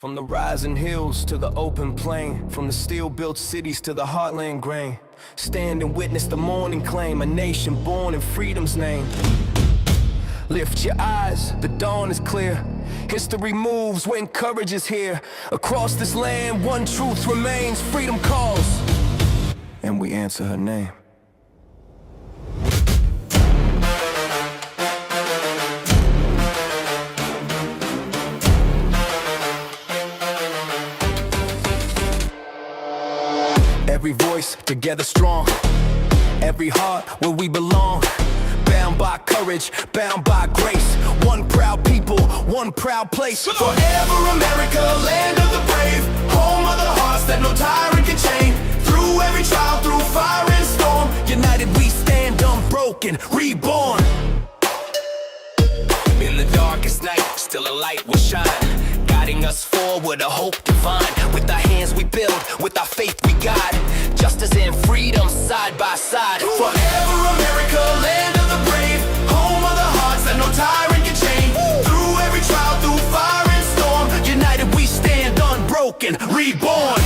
From the rising hills to the open plain, from the steel-built cities to the heartland grain, stand and witness the morning claim, a nation born in freedom's name. Lift your eyes, the dawn is clear. History moves when courage is here. Across this land, one truth remains: freedom calls, and we answer her name. Every voice together strong, every heart where we belong. Bound by courage, bound by grace. One proud people, one proud place. Forever America, land of the brave, home of the hearts that no tyrant can chain. Through every trial, through fire and storm, united we stand unbroken, reborn. In the darkest night, still a light will shine, guiding us forward, a hope divine. With our hands we build, with our faith we guide, justice and freedom side by side. Forever America, land of the brave, home of the hearts that no tyrant can chain. Through every trial, through fire and storm, united we stand unbroken, reborn.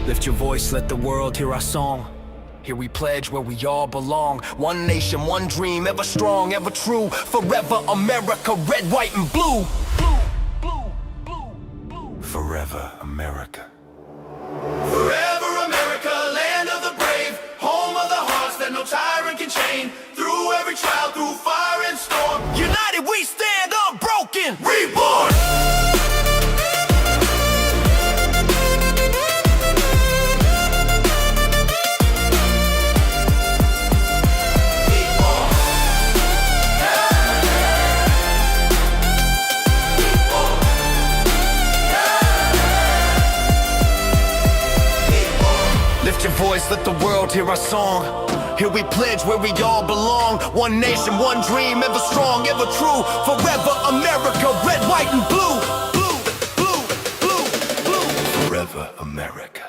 Lift your voice, let the world hear our song. Here we pledge where we all belong. One nation, one dream, ever strong, ever true. Forever America, red, white, and blue. Forever America. Forever America, land of the brave, home of the hearts that no tyrant can chain. Through every trial, through fire and storm, united we stand unbroken, reborn. Lift your voice, let the world hear our song. Here we pledge where we all belong. One nation, one dream, ever strong, ever true. Forever America, red, white, and blue. Blue, blue, blue, blue. Forever America.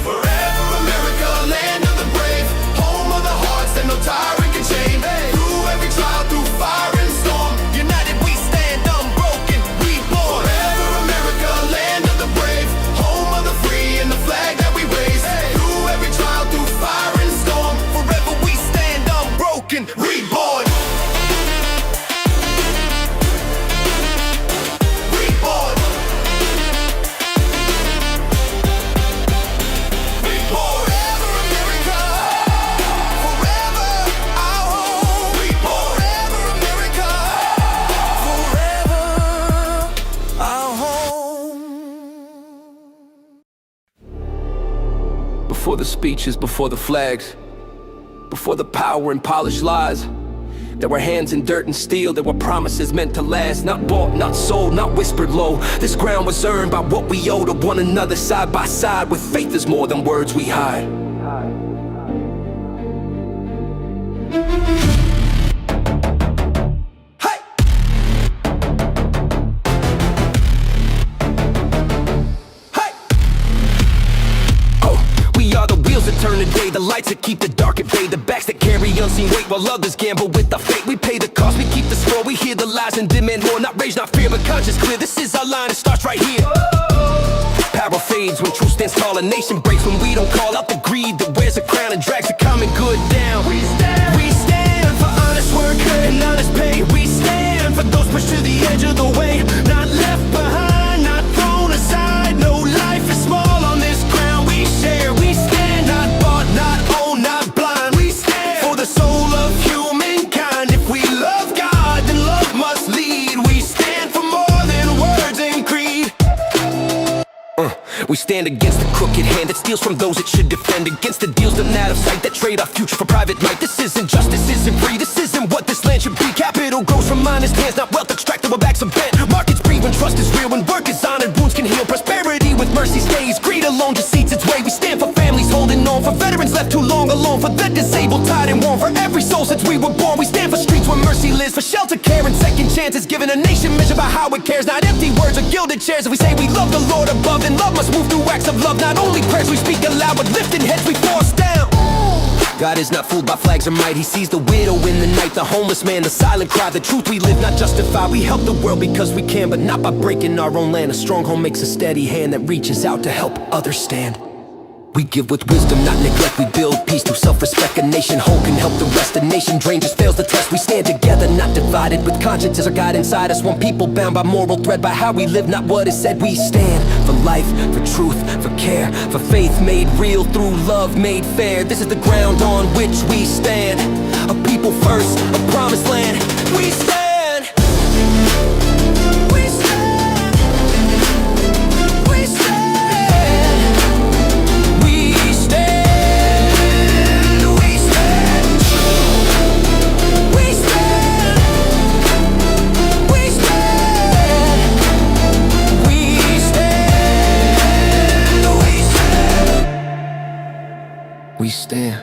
Forever America, land of the brave, home of the hearts that no tyrant can chain. Through every trial, through fire and storm, united we stand unbroken, reborn. Forever America, land of the brave, home of the free and the flag that we raise. Through every trial, through fire and storm, forever we stand unbroken, reborn. Reborn. Reborn. Forever America, forever our home. Reborn. Forever America, forever our home. Before the speeches, before the flags, before the power and polished lies, there were hands in dirt and steel, there were promises meant to last. Not bought, not sold, not whispered low. This ground was earned by what we owe to one another, side by side. With faith is more than words we hide. Hey! Hey! Oh, we are the wheels that turn the day, the lights that keep the dark at bay, the backs that carry unseen weight while others gamble with our fate. We pay the cost, we keep the score, we hear the lies and demand more. Not rage, not fear, but conscience clear. This is our line, it starts right here. Power fades when truth stands tall, a nation breaks when we don't call out the greed that wears a crown and drags the common good down. We stand for honest work and honest pay. We stand for those pushed to the edge of the way, not left behind, not thrown aside. No life is small on this ground we share. We stand, not bought, not owned, not blind. We stand for the soul of humankind. If we love God, then love must lead. We stand for more than words and creed. We stand against the crooked hand that steals from those it should defend, against the deals done out of sight that trade our future for private might. This isn't justice, isn't free, this isn't what this land should be. Capital grows from honest hands, not wealth extracted while backs are bent. Markets breathe when trust is real, when work is honored, wounds can heal. Prosperity with mercy stays, greed alone just eats its way. We stand for families holding on, for veterans left too long alone, for the disabled, tied and worn, for every soul since we were born. We stand for streets where mercy lives, for shelter, care, and second chances, giving a nation measured by how it cares. Not empty words or gilded chairs. If we say we love the Lord above, then love must move through acts of love. Not only prayers we speak aloud, but lifting heads we force down. God is not fooled by flags or might. He sees the widow in the night, the homeless man, the silent cry. The truth we live, not justify. We help the world because we can, but not by breaking our own land. A strong home makes a steady hand that reaches out to help others stand. We give with wisdom, not neglect. We build peace through self-respect. A nation whole can help the rest. A nation drained just fails the test. We stand together, not divided, with conscience as our guide inside us. One people bound by moral thread, by how we live, not what is said. We stand for life, for truth, for care, for faith made real through love made fair. This is the ground on which we stand. A people first, a promised land. We stand. We stand.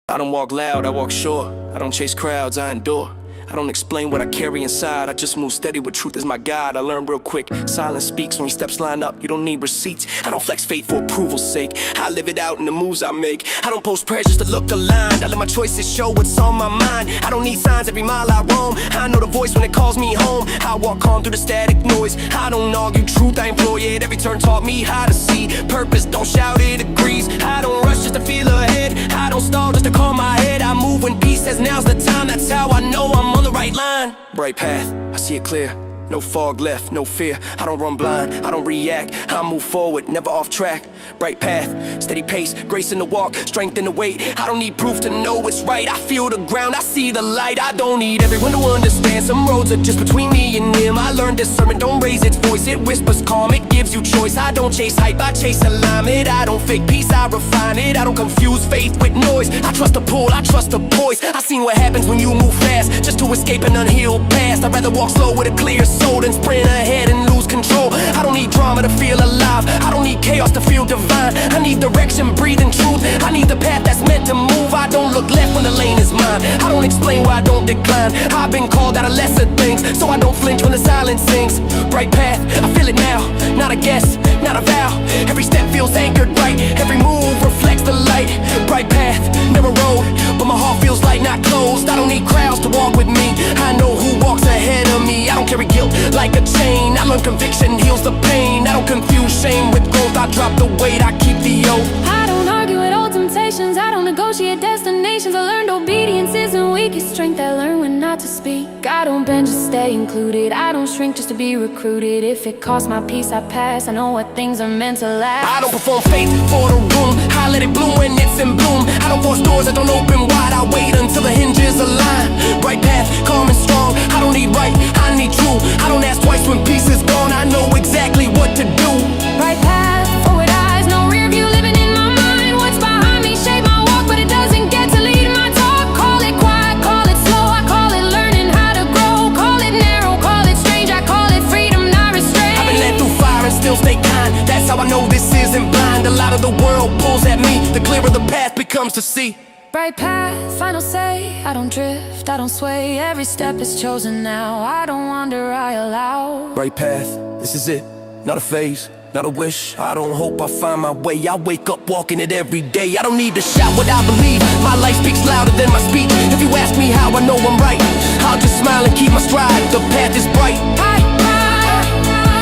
I don't walk loud, I walk sure. I don't chase crowds, I endure. I don't explain what I carry inside, I just move steady with truth as my guide. I learn real quick, silence speaks when your steps line up. You don't need receipts, I don't flex faith for approval's sake. I live it out in the moves I make. I don't post prayers just to look aligned. I let my choices show what's on my mind. I don't need signs every mile I roam. I know the voice when it calls me home. I walk calm through the static noise. I don't argue truth, I employ it. Every turn taught me how to see purpose, don't shout it agrees. I don't rush just to feel ahead. I don't stall just to calm my head. I move when peace says now's the time. That's how I know I'm on the right line. Bright path, I see it clear. No fog left, no fear. I don't run blind, I don't react. I move forward, never off track. Bright path, steady pace, grace in the walk, strength in the weight. I don't need proof to know it's right. I feel the ground, I see the light. I don't need everyone to understand. Some roads are just between me and him. I learned discernment, don't raise its voice. It whispers calm, it gives you choice. I don't chase hype, I chase alignment. I don't fake peace, I refine it. I don't confuse faith with noise. I trust the pull, I trust the voice. I seen what happens when you move fast, just to escape an unhealed past. I'd rather walk slow with a clear soul than sprint ahead and lose control. I don't need drama to feel alive. I don't need chaos to feel divine. I need direction, breathing truth. I need the path that's meant to move. I don't look left when the lane is mine. I don't explain why I don't decline. I've been called out of lesser things, so I don't flinch when the silence sings. Bright path, I feel it now. Not a guess, not a vow. Every step feels anchored right. Every move reflects the light. Bright path, narrow road, but my heart feels light, not closed. I don't need crowds to walk with me. I know who walks ahead of me. I don't carry guilt like a chain. I learn conviction heals the pain. I don't confuse shame with growth. I drop the weight, I keep the oath. I don't argue with old temptations. I don't negotiate destinations. I learned obedience isn't weakest strength. I learn when not to speak. I don't bend, just stay included. I don't shrink just to be recruited. If it costs my peace, I pass. I know what things are meant to last. I don't perform faith for the room. I let it bloom when it's in bloom. I don't force doors that don't open wide. I wait until the hinges align. Bright path, calm and strong. I don't need right, I need true. I don't ask twice when peace is gone. I know exactly what to do. Right path, forward eyes, no rear view living in my mind. What's behind me shape my walk, but it doesn't get to lead my talk. Call it quiet, call it slow. I call it learning how to grow. Call it narrow, call it strange. I call it freedom, not restraint. I've been led through fire and still stay kind. That's how I know this isn't blind. A lot of the world pulls at me. The clearer the path becomes to see. Bright path, final say. I don't drift, I don't sway. Every step is chosen now. I don't wander, I allow. Bright path, this is it. Not a phase, not a wish. I don't hope I find my way. I wake up walking it every day. I don't need to shout what I believe. My life speaks louder than my speech. If you ask me how I know I'm right, I'll just smile and keep my stride. The path is bright.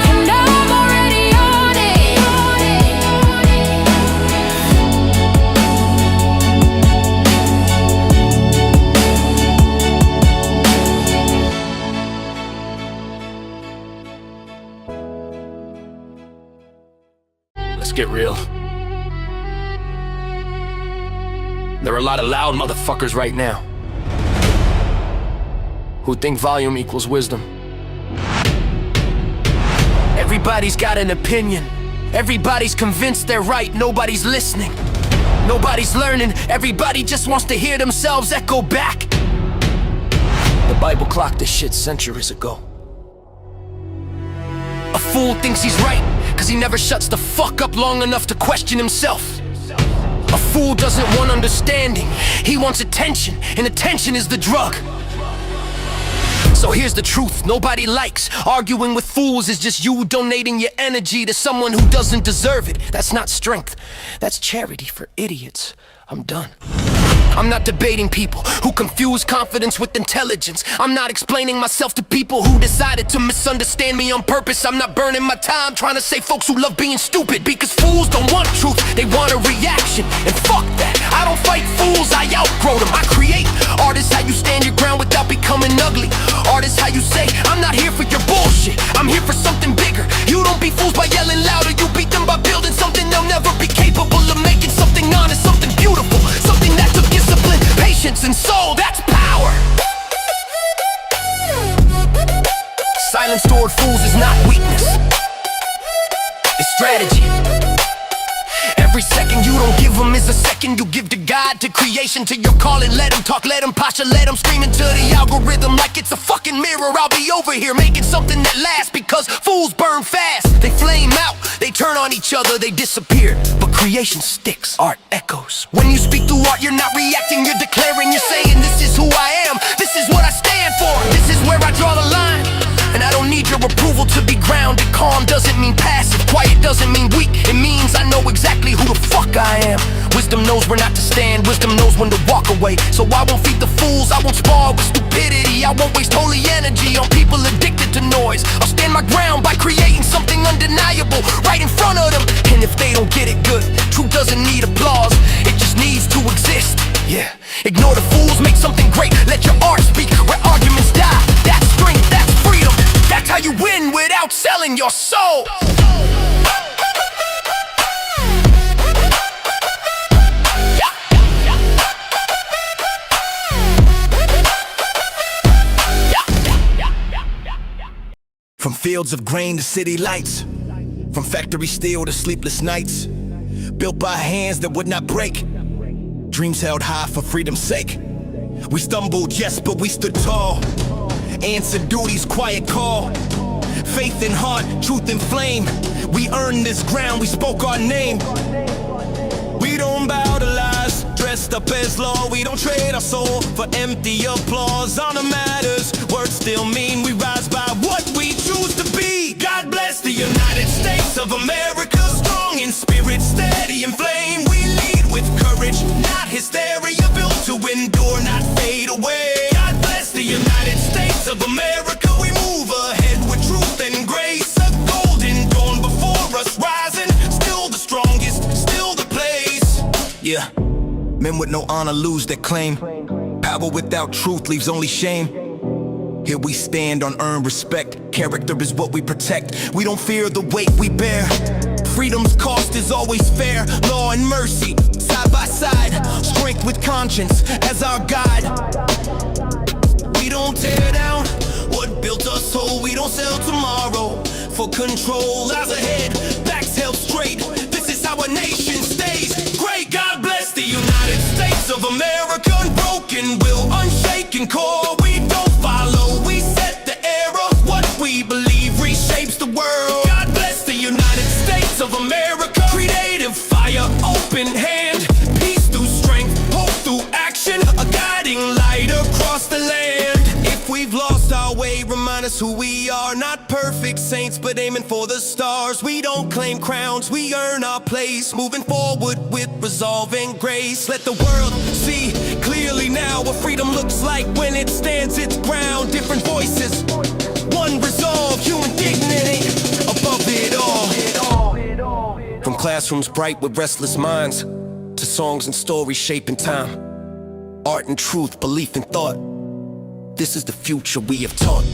And I'm already on it. Let's get real. There are a lot of loud motherfuckers right now who think volume equals wisdom. Everybody's got an opinion. Everybody's convinced they're right. Nobody's listening. Nobody's learning. Everybody just wants to hear themselves echo back. The Bible clocked this shit centuries ago. A fool thinks he's right, cause he never shuts the fuck up long enough to question himself. A fool doesn't want understanding, he wants attention, and attention is the drug. So here's the truth, nobody likes arguing with fools. Is just you donating your energy to someone who doesn't deserve it. That's not strength, that's charity for idiots. I'm done. I'm not debating people who confuse confidence with intelligence. I'm not explaining myself to people who decided to misunderstand me on purpose. I'm not burning my time trying to say folks who love being stupid, because fools don't want truth, they want a reaction. And fuck that, I don't fight fools, I outgrow them. I create artists, how you stand your ground without becoming ugly. Artists, how you say, I'm not here for your bullshit, I'm here for something bigger. You don't beat fools by yelling louder, you beat them by building something they'll never be capable of making. Something honest, something beautiful, something that took discipline, patience, and soul. That's power. Silence toward fools is not weakness, it's strategy. Every second you don't give them is a second you give to God, to creation, to your calling. Let them talk, let them posture, let them scream into the algorithm like it's a fucking mirror. I'll be over here making something that lasts, because fools burn fast. They flame out, they turn on each other, they disappear. But creation sticks, art echoes. When you speak through art, you're not reacting, you're declaring. You're saying, this is who I am, this is what I stand for, this is where I draw the line. And I don't need your approval to be grounded. Calm doesn't mean passive, quiet doesn't mean weak. It means I know exactly who the fuck I am. Wisdom knows where not to stand, wisdom knows when to walk away. So I won't feed the fools, I won't spar with stupidity. I won't waste holy energy on people addicted to noise. I'll stand my ground by creating something undeniable right in front of them. And if they don't get it, good. Truth doesn't need applause, it just needs to exist. Yeah, ignore the fools, make something great. Let your art speak where arguments die. That's strength, that's freedom. That's how you win without selling your soul. From fields of grain to city lights, from factory steel to sleepless nights, built by hands that would not break, dreams held high for freedom's sake. We stumbled, yes, but we stood tall, answered duty's quiet call. Faith in heart, truth in flame, we earned this ground, we spoke our name. We don't bow to lies, dressed up as law. We don't trade our soul for empty applause. Honor matters, words still mean. We rise by what we choose to be. God bless the United States of America, strong in spirit, steady in flame. We lead with courage, not hysteria, built to endure, not fade away. God bless the United States of America. We move ahead with truth and grace. A golden dawn before us rising, still the strongest, still the place. Yeah, men with no honor lose their claim. Power without truth leaves only shame. Here we stand on earned respect. Character is what we protect. We don't fear the weight we bear. Freedom's cost is always fair. Law and mercy, side by side. Strength with conscience as our guide. We don't tear down what built us whole. We don't sell tomorrow for control. Lies ahead, backs held straight. This is how a nation stays great. God bless the United States of America. Unbroken will, unshaken core. We don't follow, we set the era. What we believe reshapes the world. God bless the United States of America. Creative fire, open hand. Peace through strength, hope through action. A guiding light across the land. If we've lost our way, remind us who we are. Not perfect saints, but aiming for the stars. We don't claim crowns, we earn our place. Moving forward with resolve and grace. Let the world see clearly now what freedom looks like when it stands its ground. Different voices, one resolve, human dignity above it all. From classrooms bright with restless minds, to songs and stories shaping time. Art and truth, belief and thought. This is the future we have taught.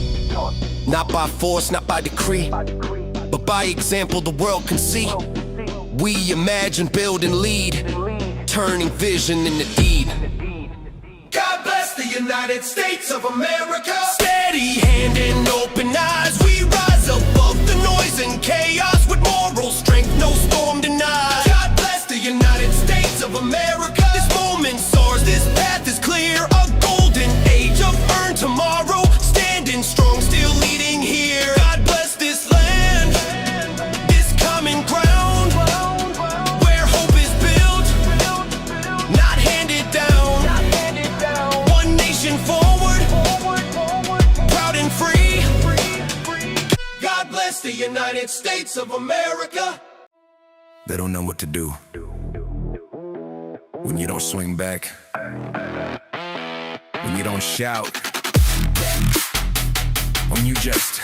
Not by force, not by decree, but by example the world can see. We imagine, build and lead, turning vision into deed. God bless the United States of America. Steady hand and open eyes. We rise above the noise and chaos with moral strength, no storm denied. God bless the United States of America. This moment's ours, this path is clear. A golden age of earned tomorrow. Standing strong, still leading here. God bless this land, this common ground, where hope is built, not handed down. One nation forward, proud United States of America. They don't know what to do when you don't swing back, when you don't shout, when you just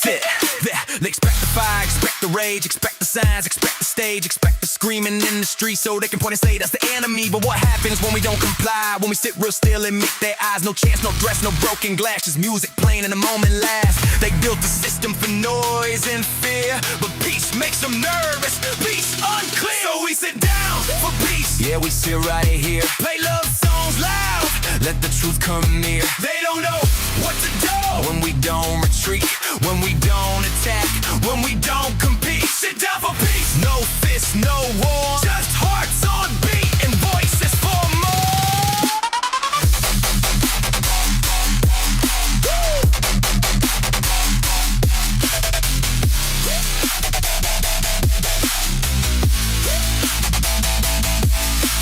sit there. They expect the fire, expect the rage, expect the signs, expect the stage, expect the screaming in the street so they can point and say that's the enemy. But what happens when we don't comply, when we sit real still and meet their eyes? No chance, no threats, no broken glass, just music playing and the moment lasts. They built the system for noise and fear, but peace makes them nervous, peace unclear. So we sit down for peace, yeah, we sit right here. Play love songs loud, let the truth come near. They don't know what to do when we don't retreat, when we don't attack, when we don't compete. Sit down for peace, no fists, no war, just hearts on beat and voices for more.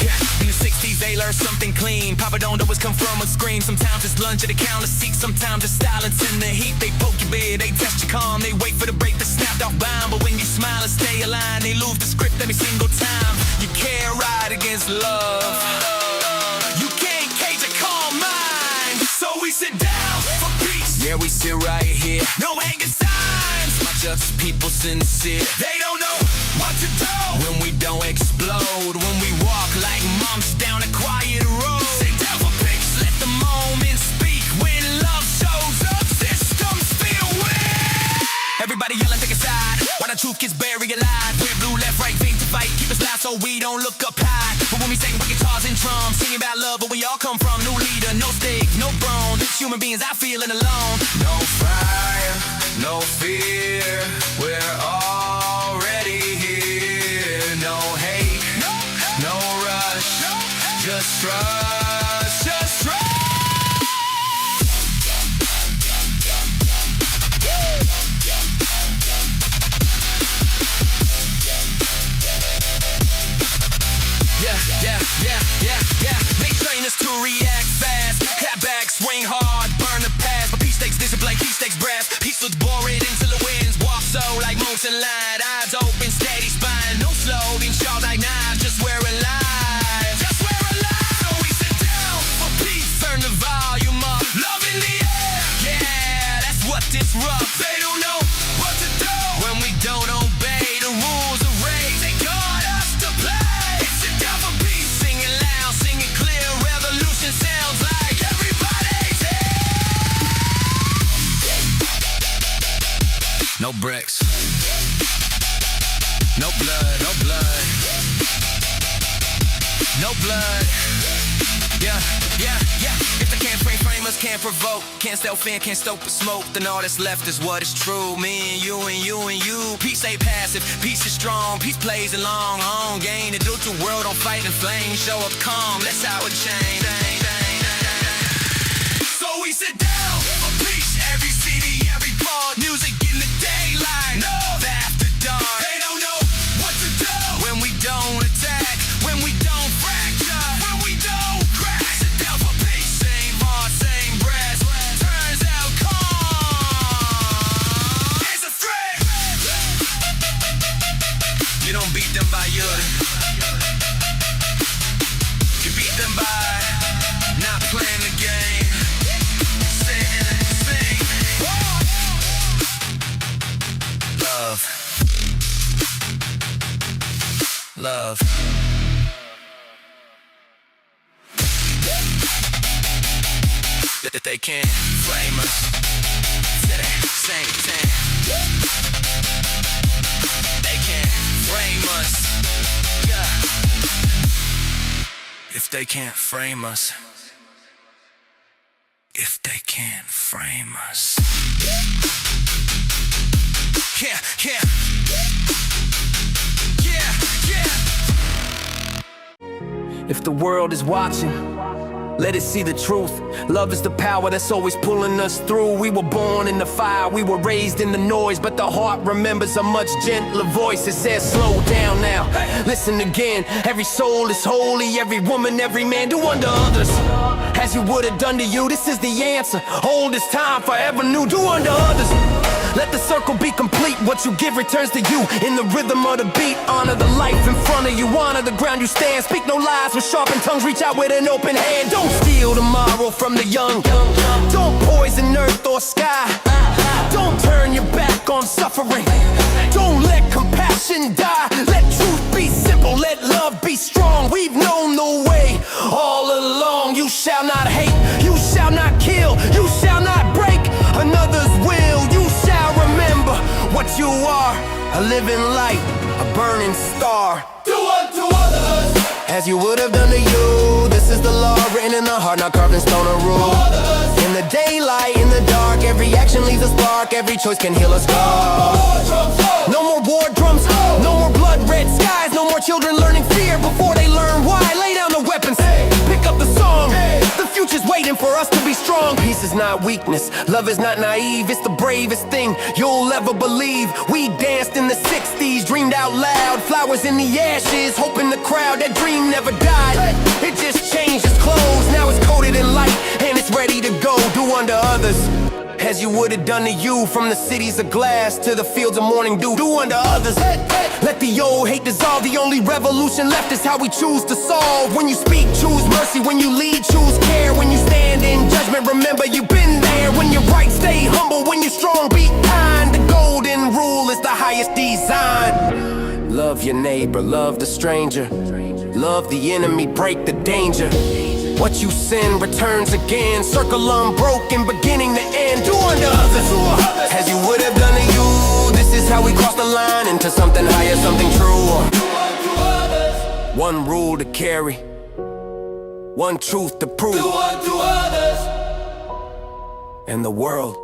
Yeah, in the 60s they learned something clean. Papa don't always come from a scream. Sometimes it's lunge at the counter seat, sometimes it's silence in the heat. They poke your beard, they test your calm, they wait for the break that snapped off bound. But when you smile and stay aligned, they lose the script every single time. You can't ride against love, you can't cage a calm mind. So we sit down for peace, yeah, we sit right here. No hanging signs, not just people sincere. They don't know what to do when we don't explode, when we walk like moms down a quiet road. Sit down for peace, let the moment speak. When love shows up, systems feel weird. Everybody yelling, take a side, while the truth gets buried alive. We're blue, left, right, things to fight, keep us loud so we don't look up high. But when we sing with guitars and drums, singing about love, but we all come from new leader, no stakes, no throne. Human beings out feeling alone. No fire, no fear, we're already here. No hate, no rush, just trust, just trust. Yeah. They train us to react fast, clap back, swing hard, burn the past. But peace takes discipline, peace takes breath. Peace looks boring until the winds walk so like monks in line. Eyes open, steady spine, no slow, being sharp like knives. Just wear alive, just wear alive. So we sit down for peace, turn the volume up, love in the air. Yeah, that's what disrupts. They don't know what to do when we don't obey the rules of rage. They got us to play. Sit down for peace, sing it loud, sing it clear. Revolution sounds like everybody's here. No bricks, no blood, no blood, no blood. Yeah. If they can't frame us, can't provoke, can't sell fan, can't stoke the smoke, then all that's left is what is true. Me and you and you and you. Peace ain't passive, peace is strong. Peace plays a long home game. The dude to world on fight and flame. Show up calm, that's how it change. So we sit down for peace. Every city, every part. Music in the daylight, love after dark. They don't know what to do when we don't attack, when we don't fracture, when we don't crack. Sit down for peace, same heart, same breath. Turns out calm is a threat. You don't beat them by your, you beat them by not playing the game. Sing. Love. That they can't frame us. Same thing. They can't frame us. Yeah. If they can't frame us. If they can't frame us. Yeah. If the world is watching, let it see the truth. Love is the power that's always pulling us through. We were born in the fire, we were raised in the noise, but the heart remembers a much gentler voice. It says slow down now, listen again. Every soul is holy, every woman, every man. Do unto others as you would have done to you. This is the answer, old as time, forever new. Do unto others Let the circle be complete. What you give returns to you in the rhythm of the beat. Honor the life in front of you, honor the ground you stand. Speak no lies with sharpened tongues, reach out with an open hand. Don't steal tomorrow from the young. Don't poison earth or sky. Don't turn your back on suffering. Don't let compassion die. Let truth be simple, let love be strong. We've known the way all along. You shall not hate, you shall not kill, you shall not break another's will. You shall remember what you are, a living light, a burning star. Do unto others as you would have done to you. This is the law written in the heart, not carved in stone or rule. In the daylight, in the dark, every action leaves a spark. Every choice can heal a scar. No more war drums, no more blood red skies. No more children learning fear before they learn why. Lay down the weapons, pick up the song. The future's waiting for us to be strong. Peace is not weakness, love is not naive. It's the bravest thing you'll ever believe. We danced in the 60s, dreamed out loud. Flowers in the ashes, hoping the crowd. That dream never died, it just changed its clothes. Now it's coated in light and it's ready to go. Do unto others as you would have done to you. From the cities of glass to the fields of morning dew. Do unto others. Let the old hate dissolve. The only revolution left is how we choose to solve. When you speak, choose mercy. When you lead, choose care. When you stand in judgment, remember you've been there. When you're right, stay humble. When you're strong, be kind. The golden rule is the highest design. Love your neighbor, love the stranger. Love the enemy, break the danger. What you send returns again. Circle unbroken, beginning to end. Do unto others as you would have done to you. This is how we cross the line into something higher, something true. One rule to carry, one truth to prove. Do unto others, and the world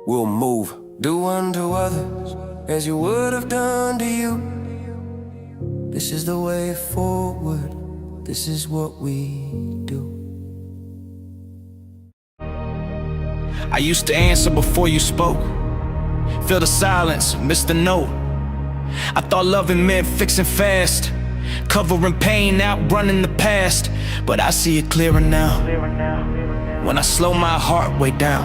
will move. Do unto others as you would have done to you. This is the way forward. This is what we do. I used to answer before you spoke. Feel the silence, miss the note. I thought loving meant fixing fast, covering pain, outrunning the past. But I see it clearer now, when I slow my heart way down.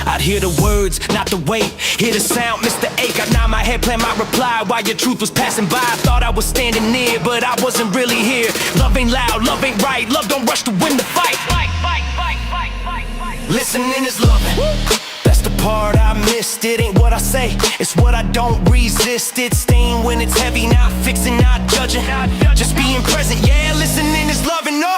I'd hear the words, not the weight. Hear the sound, miss the ache. I'd nod my head, plan my reply while your truth was passing by. I thought I was standing near, but I wasn't really here. Love ain't loud, love ain't right. Love don't rush to win the fight. Listening is loving. That's the part I missed. It ain't what I say, it's what I don't resist. It's staying when it's heavy, not fixing, not judging. Just being present, yeah, listening is loving. No,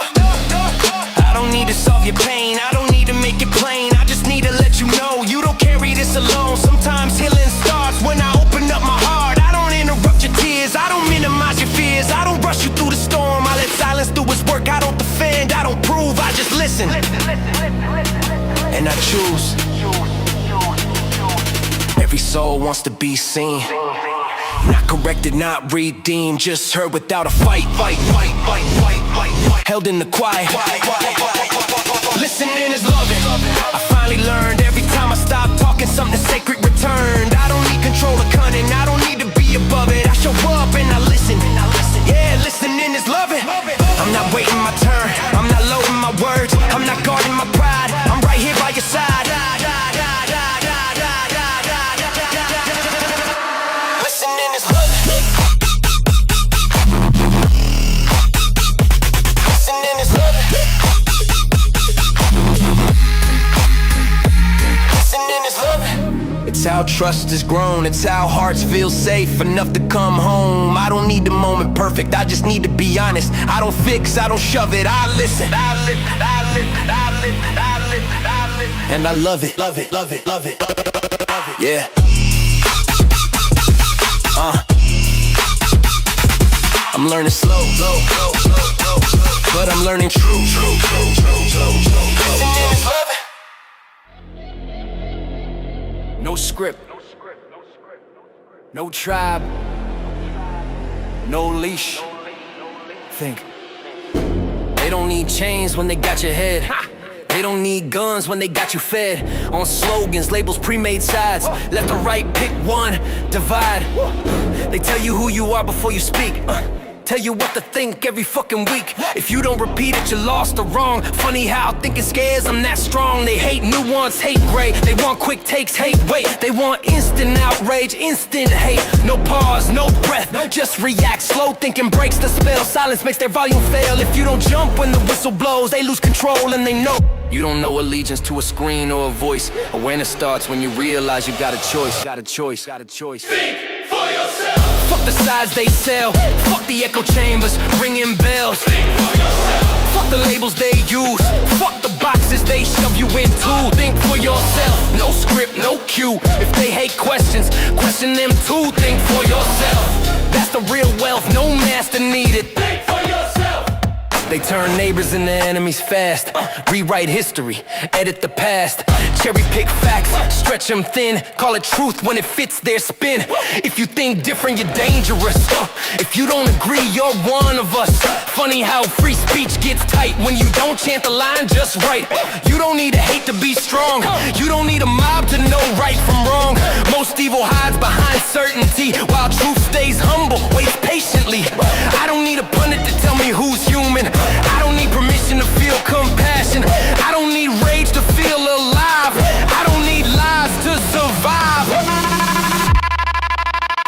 I don't need to solve your pain, I don't need to make it plain. I just need to let you know you don't carry this alone. Sometimes healing starts when I open up my heart. I don't interrupt your tears, I don't minimize your fears. I don't rush you through the storm, I let silence do its work. I don't defend, I don't prove, I just listen. And I choose. Every soul wants to be seen, not corrected, not redeemed. Just heard without a fight. Held in the quiet. Listening is loving. I finally learned every time I stop talking, something sacred returned. I don't need control or cunning, I don't need to be above it. I show up and I listen. Yeah, listening is loving. I'm not waiting my turn, I'm not loading my words, I'm not guarding my pride. I'm right here by your side. Listening is loving. Listening is loving. Listening is loving. It's how trust is grown, it's how hearts feel safe enough to come home. I don't need the moment perfect, I just need to be honest. I don't fix, I don't shove it, I listen. And I love it, love it, love it, love it, love it, yeah. I'm learning slow, but I'm learning true. No script, no tribe, no leash. Think. They don't need chains when they got your head. They don't need guns when they got you fed on slogans, labels, pre-made sides. Left or right, pick one, divide. They tell you who you are before you speak. tell you what to think every fucking week. If you don't repeat it, you're lost or wrong. Funny how thinking scares them that strong. They hate nuance, hate gray. They want quick takes, hate wait. They want instant outrage, instant hate. No pause, no breath, just react. Slow thinking breaks the spell. Silence makes their volume fail. If you don't jump when the whistle blows, they lose control and they know. You don't know allegiance to a screen or a voice. Awareness starts when you realize you got a choice. Got a choice, got a choice. Think for yourself. Fuck the size they sell. Fuck the echo chambers, ringing bells. Think for yourself. Fuck the labels they use. Fuck the boxes they shove you into. Think for yourself. No script, no cue. If they hate questions, question them too. Think for yourself. That's the real wealth, no master needed. Think for yourself. They turn neighbors into enemies fast. Rewrite history, edit the past. Cherry pick facts, stretch them thin. Call it truth when it fits their spin. If you think different, you're dangerous. If you don't agree, you're one of us. Funny how free speech gets tight when you don't chant the line just right. You don't need to hate to be strong. You don't need a mob to know right from wrong. Most evil hides behind certainty, while truth stays humble, waits patiently. I don't need a pundit to tell me who's human. I don't need permission to feel compassion. I don't need rage to feel alive. I don't need lies to survive.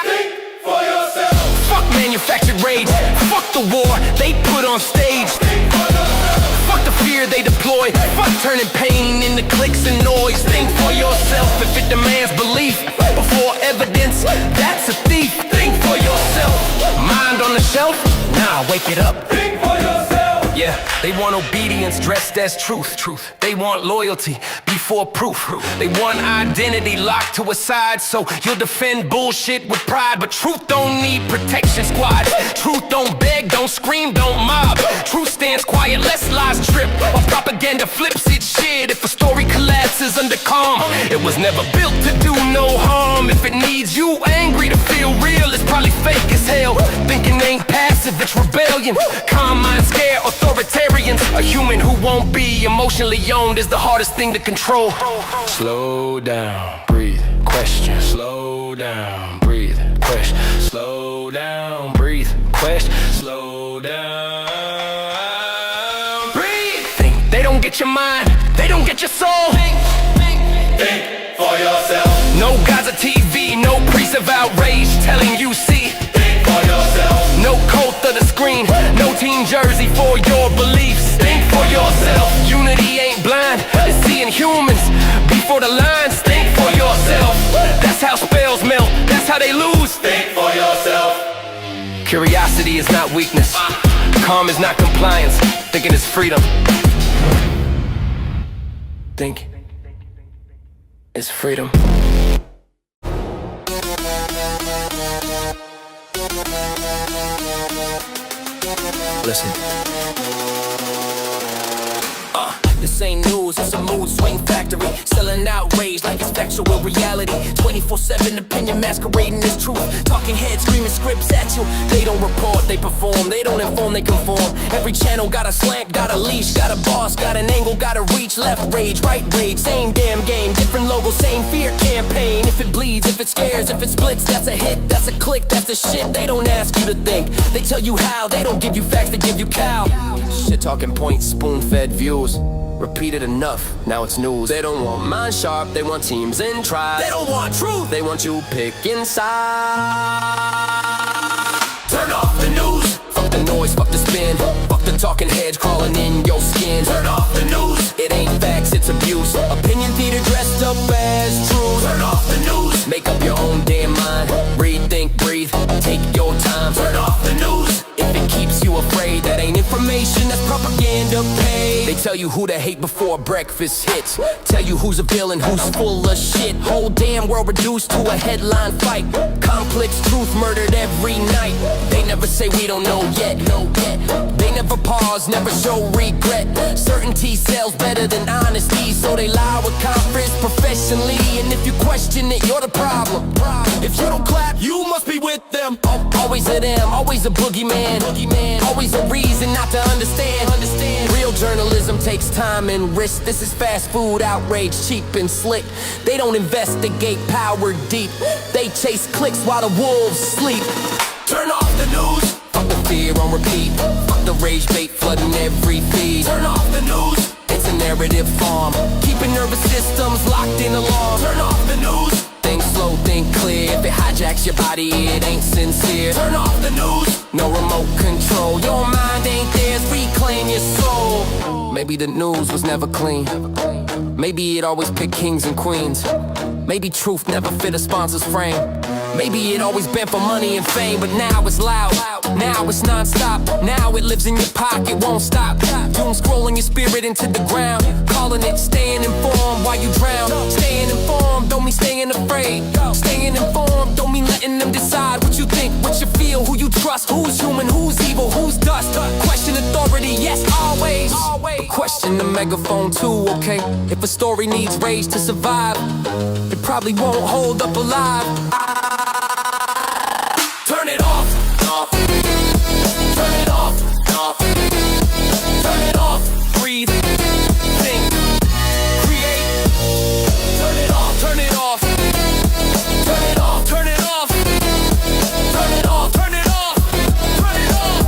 Think for yourself. Fuck manufactured rage. Fuck the war they put on stage. Think for yourself. Fuck the fear they deploy. Fuck turning pain into clicks and noise. Think for yourself if it demands belief before evidence. That's a thief. Think for yourself. Mind on the shelf? Nah, wake it up. Think for yourself. Yeah, they want obedience dressed as truth. They want loyalty before proof. They want identity locked to a side, so you'll defend bullshit with pride. But truth don't need protection squads. Truth don't beg, don't scream, don't mob. Truth stands quiet, less lies trip, while propaganda flips its shit. If a story collapses under calm, it was never built to do no harm. If it needs you angry to feel real, it's probably fake as hell. Thinking ain't passive, it's rebellion. Calm mind scare authoritarians. A human who won't be emotionally owned is the hardest thing to control. Slow down, breathe, question. Slow down, breathe, question. Slow down, breathe, question. Slow down, breathe. Think. They don't get your mind, they don't get your soul. Think for yourself. No gods of TV, no priest of outrage telling you see. Think for yourself. No cult of the screen, no team jersey for your beliefs. Think for yourself. Unity ain't blind, it's seeing humans before the lines. Think for yourself. That's how spells melt, that's how they lose. Think for yourself. Curiosity is not weakness. Calm is not compliance. Thinking is freedom. Think is freedom. Listen. This ain't news, it's a mood swing factory. Selling outrage like it's factual reality. 24/7 opinion masquerading as truth. Talking heads screaming scripts at you. They don't report, they perform. They don't inform, they conform. Every channel got a slant, got a leash, got a boss, got an angle, got a reach. Left rage, right rage, same damn game. Different logo, same fear campaign. If it bleeds, if it scares, if it splits, that's a hit, that's a click, that's the shit. They don't ask you to think, they tell you how. They don't give you facts, they give you cow. Shit talking points, spoon-fed views. Repeated enough, now it's news. They don't want mind sharp, they want teams and tribes. They don't want truth, they want you picking sides. Turn off the news. Fuck the noise, fuck the spin. Fuck the talking heads crawling in your skin. Turn off the news. It ain't facts, it's abuse. Opinion theater dressed up as truth. Turn off the news. Make up your own damn mind. Read, think, breathe, take your time. Turn off the news. If it keeps you afraid, that ain't information, that's propaganda paid. They tell you who to hate before breakfast hits. Tell you who's a villain, who's full of shit. Whole damn world reduced to a headline fight. Complex truth murdered every night. They never say we don't know yet. They never pause, never show regret. Certainty sells better than honesty, so they lie with confidence professionally. And if you question it, you're the problem. If you don't clap, you must be with them. Always a them, always a boogeyman. Always a reason not to understand. Real journalism takes time and risk. This is fast food outrage, cheap and slick. They don't investigate power deep. They chase clicks while the wolves sleep. Turn off the news. Fuck the fear on repeat. Fuck the rage bait flooding every feed. Turn off the news, it's a narrative farm, keeping nervous systems locked in alarm. Turn off the news, think slow, think clear. If it hijacks your body, it ain't sincere. Turn off the news, no remote control. Your mind ain't theirs, reclaim your soul. Maybe the news was never clean. Maybe it always picked kings and queens. Maybe truth never fit a sponsor's frame. Maybe it always been for money and fame. But now it's loud, now it's non-stop. Now it lives in your pocket, won't stop. Doom scrolling your spirit into the ground, calling it staying informed while you drown. Staying informed don't mean staying afraid. Staying informed don't mean letting them decide what you think, what you feel, who you trust, who's human, who's evil, who's dust. Question authority, yes, always. But question the megaphone too, okay? If a story needs rage to survive, it probably won't hold up alive. Turn it off, off. Turn it off, off. Turn it off, breathe, think, create. Turn it off, turn it off. Turn it off, turn it off. Turn it off, turn it off. Turn it off.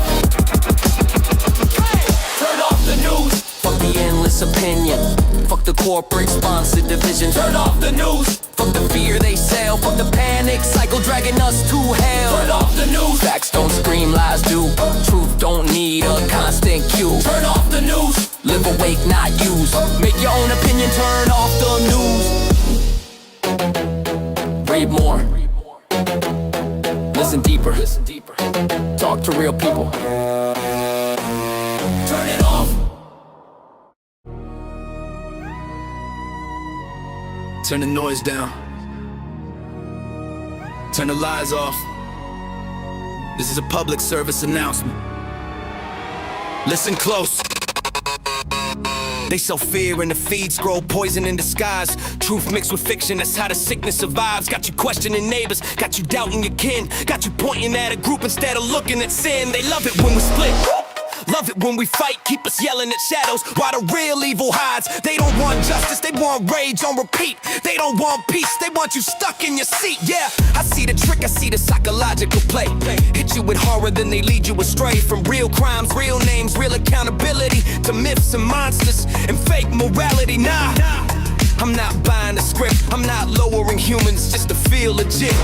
Hey! Turn off the news. Fuck the endless opinion. Fuck the corporate sponsored division. Turn off the news. Fuck the fear they sell. Fuck the panic cycle dragging us to hell. Turn off the news. Facts don't scream, lies do. Truth don't need a constant cue. Turn off the news. Live awake, not use. Make your own opinion, turn off the news. Read more. Listen deeper. Talk to real people. Turn it off. Turn the noise down. Turn the lies off. This is a public service announcement. Listen close. They sell fear in the feed, scroll poison in disguise. Truth mixed with fiction, that's how the sickness survives. Got you questioning neighbors, got you doubting your kin. Got you pointing at a group instead of looking at sin. They love it when we split, love it when we fight, keep us yelling at shadows while the real evil hides. They don't want justice, they want rage on repeat. They don't want peace, they want you stuck in your seat. Yeah, I see the trick, I see the psychological play. Hit you with horror, then they lead you astray. From real crimes, real names, real accountability, to myths and monsters and fake morality. Nah, I'm not buying the script, I'm not lowering humans just to feel legit.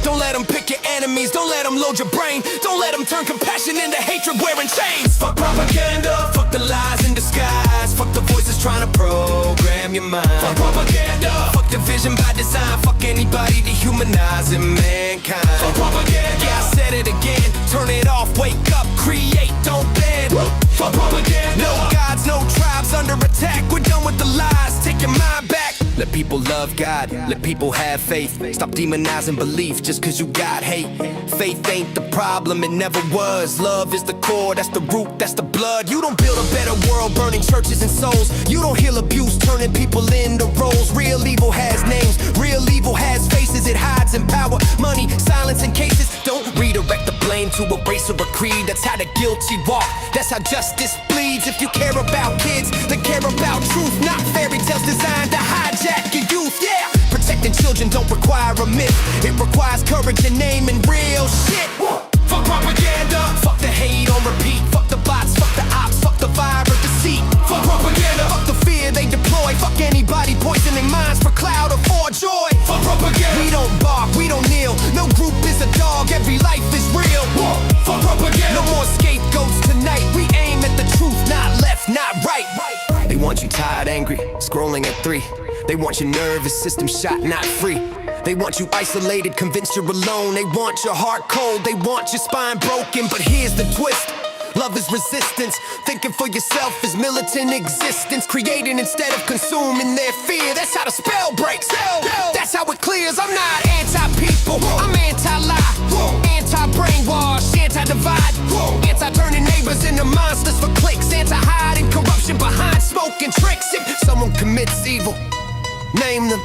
Don't let them pick your enemies, don't let them load your brain. Don't let them turn compassion into hatred wearing chains. Fuck propaganda, fuck the lies in disguise. Fuck the voices trying to program your mind. Fuck propaganda, fuck division by design. Fuck anybody dehumanizing mankind. Fuck propaganda, yeah, I said it again. Turn it off, wake up, create, don't bend. Fuck propaganda, no gods, no tribes under attack. We're done with the lies, take your mind back. Let people love God, let people have faith. Stop demonizing belief just cause you got hate. Faith ain't the problem, it never was. Love is the core, that's the root, that's the blood. You don't build a better world burning churches and souls. You don't heal abuse turning people into roles. Real evil has names, real evil has faces. It hides in power, money, silence in cases. Don't redirect the blame to a race or a creed. That's how the guilty walk, that's how justice bleeds. If you care about kids, then care about truth. Not fairy tales designed to hijack your youth. Yeah, protecting children don't require a myth. It requires courage and name and real shit. Fuck propaganda, fuck the hate on repeat. Fuck the bots, fuck the ops, fuck the viral deceit. Fuck propaganda, fuck the fear they deploy. Fuck anybody poisoning minds for cloud or for joy. Fuck propaganda, we don't bark, we don't kneel. No group is a dog, every life is real. Fuck propaganda, no more scapegoats tonight. We aim at the truth, not left, not right. They want you tired, angry, scrolling at 3. They want your nervous system shot, not free. They want you isolated, convinced you're alone. They want your heart cold, they want your spine broken. But here's the twist, love is resistance. Thinking for yourself is militant existence. Creating instead of consuming their fear. That's how the spell breaks, that's how it clears. I'm not anti-people, I'm anti-lie, anti-brainwash, anti-divide, anti-turning neighbors into monsters for clicks, anti-hiding corruption behind smoke and tricks. If someone commits evil, name them.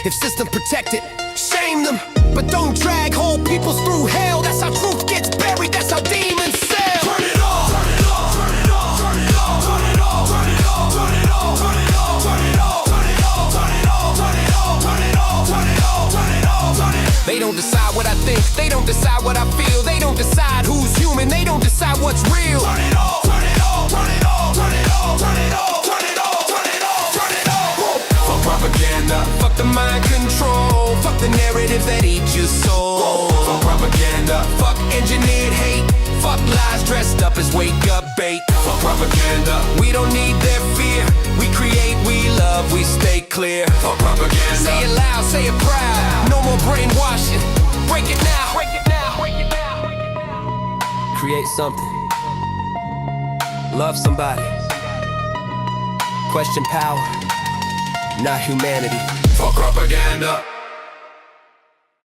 If system protected, shame them. But don't drag whole peoples through hell. That's how truth gets buried, that's how demons sell. Turn it off, turn it off, turn it off, turn it off, turn it off, turn it off, turn it off, turn it off, turn it off, turn it off, turn it off, turn it off, turn it off, turn it off, turn it off, turn it off. They don't decide what I think, they don't decide what I feel. They don't decide who's human, they don't decide decide what's real. Turn it all, turn it all, turn it all, turn it all, turn it all, turn it all, turn it all, turn it all. Fuck propaganda, fuck the mind control, fuck the narrative that eats your soul. Fuck propaganda, fuck engineered hate, fuck lies dressed up as wake up bait. Fuck propaganda, we don't need their fear. We create, we love, we stay clear. Fuck propaganda. Say it loud, say it proud. No more brainwashing. Break it now. Break it now. Break it now. Create something. Love somebody. Question power, not humanity. Fuck propaganda.